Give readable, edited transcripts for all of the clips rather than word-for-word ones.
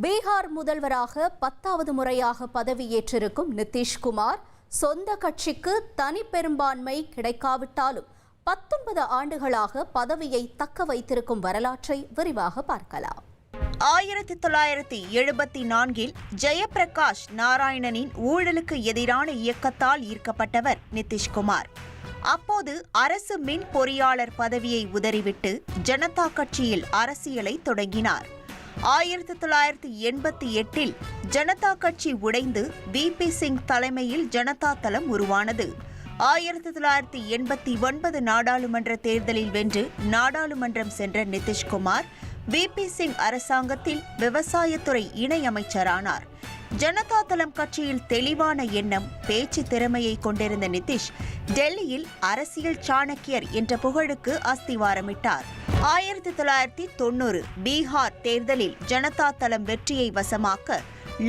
பீகார் முதல்வராக 10வது முறையாக பதவியேற்றிருக்கும் நிதிஷ்குமார் சொந்த கட்சிக்கு தனி பெரும்பான்மை கிடைக்காவிட்டாலும் 19 ஆண்டுகளாக பதவியை தக்க வைத்திருக்கும் வரலாற்றை விரிவாக பார்க்கலாம். 1974 ஜெயப்பிரகாஷ் நாராயணனின் ஊழலுக்கு எதிரான இயக்கத்தால் ஈர்க்கப்பட்டவர் நிதிஷ்குமார். அப்போது அரசு மின் பொறியாளர் பதவியை உதறிவிட்டு ஜனதா கட்சியில் அரசியலை தொடங்கினார். 1988 ஜனதா கட்சி உடைந்து VP சிங் தலைமையில் ஜனதா தளம் உருவானது. 1989 நாடாளுமன்ற தேர்தலில் வென்று நாடாளுமன்றம் சென்ற நிதிஷ்குமார் VP சிங் அரசாங்கத்தில் விவசாயத்துறை இணையமைச்சரானார். ஜனதா தளம் கட்சியில் தெளிவான எண்ணம், பேச்சு திறமையை கொண்டிருந்த நிதிஷ் டெல்லியில் அரசியல் சாணக்கியர் என்ற புகழுக்கு அஸ்திவாரமிட்டார். 1990 பீகார் தேர்தலில் ஜனதா தளம் வெற்றியை வசமாக்க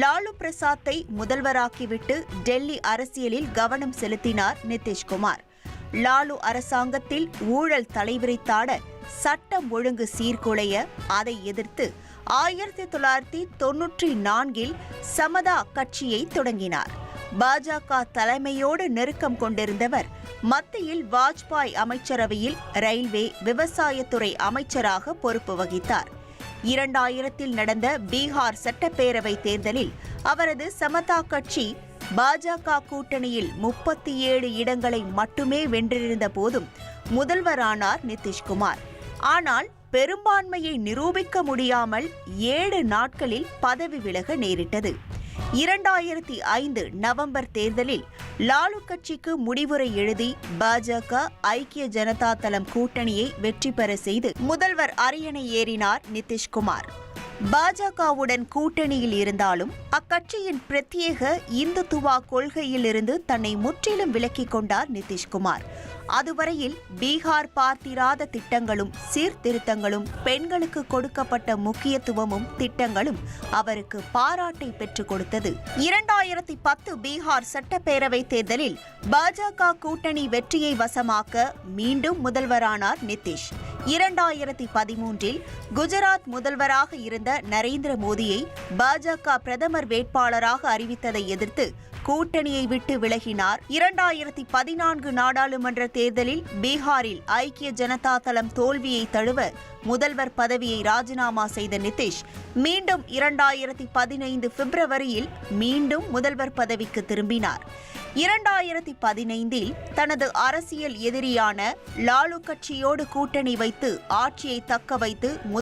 லாலு பிரசாத்தை முதல்வராக்கிவிட்டு டெல்லி அரசியலில் கவனம் செலுத்தினார் நிதிஷ்குமார். லாலு அரசாங்கத்தில் ஊழல் தலைவிரித்தாட, சட்டம் ஒழுங்கு சீர்குலைய அதை எதிர்த்து 1994 சமதா கட்சியை தொடங்கினார். பாஜக தலைமையோடு நெருக்கம் கொண்டிருந்தவர் மத்தியில் வாஜ்பாய் அமைச்சரவையில் ரயில்வே, விவசாயத்துறை அமைச்சராக பொறுப்பு வகித்தார். 2000 நடந்த பீகார் சட்டப்பேரவை தேர்தலில் அவரது சமதா கட்சி பாஜக கூட்டணியில் 37 இடங்களை மட்டுமே வென்றிருந்த போதும் முதல்வரானார் நிதிஷ்குமார். ஆனால் பெரும்பான்மையை நிரூபிக்க முடியாமல் 7 நாட்களில் பதவி விலக நேரிட்டது. 2005 நவம்பர் தேர்தலில் லாலு கட்சிக்கு முடிவுரை எழுதி பாஜக ஐக்கிய ஜனதா தளம் கூட்டணியை வெற்றி பெற செய்து முதல்வர் அரியணை ஏறினார் நிதிஷ்குமார். பாஜகவுடன் கூட்டணியில் இருந்தாலும் அக்கட்சியின் பிரத்யேக இந்துத்துவா கொள்கையிலிருந்து தன்னை முற்றிலும் விலக்கிக் கொண்டார் நிதிஷ்குமார். அதுவரையில் பீகார் பார்த்திராத திட்டங்களும் சீர்திருத்தங்களும், பெண்களுக்கு கொடுக்கப்பட்ட முக்கியத்துவமும் திட்டங்களும் அவருக்கு பாராட்டை பெற்றுக் கொடுத்தது. 2010 பீகார் சட்டப்பேரவை தேர்தலில் பாஜக கூட்டணி வெற்றியை வசமாக்க மீண்டும் முதல்வரானார் நிதிஷ். 2013 குஜராத் முதல்வராக இருந்த நரேந்திர மோடியை பாஜக பிரதமர் வேட்பாளராக அறிவித்ததை எதிர்த்து கூட்டணியை விட்டு விலகினார். 2014 நாடாளுமன்ற தேர்தலில் பீகாரில் ஐக்கிய ஜனதா தளம் தோல்வியை தழுவ முதல்வர் பதவியை ராஜினாமா செய்த நிதிஷ் மீண்டும் 2015 பிப்ரவரியில் மீண்டும் முதல்வர் பதவிக்கு திரும்பினார். 2015 தனது அரசியல் எதிரியான லாலு கட்சியோடு கூட்டணி வைத்து ஆட்சியை தக்க வைத்து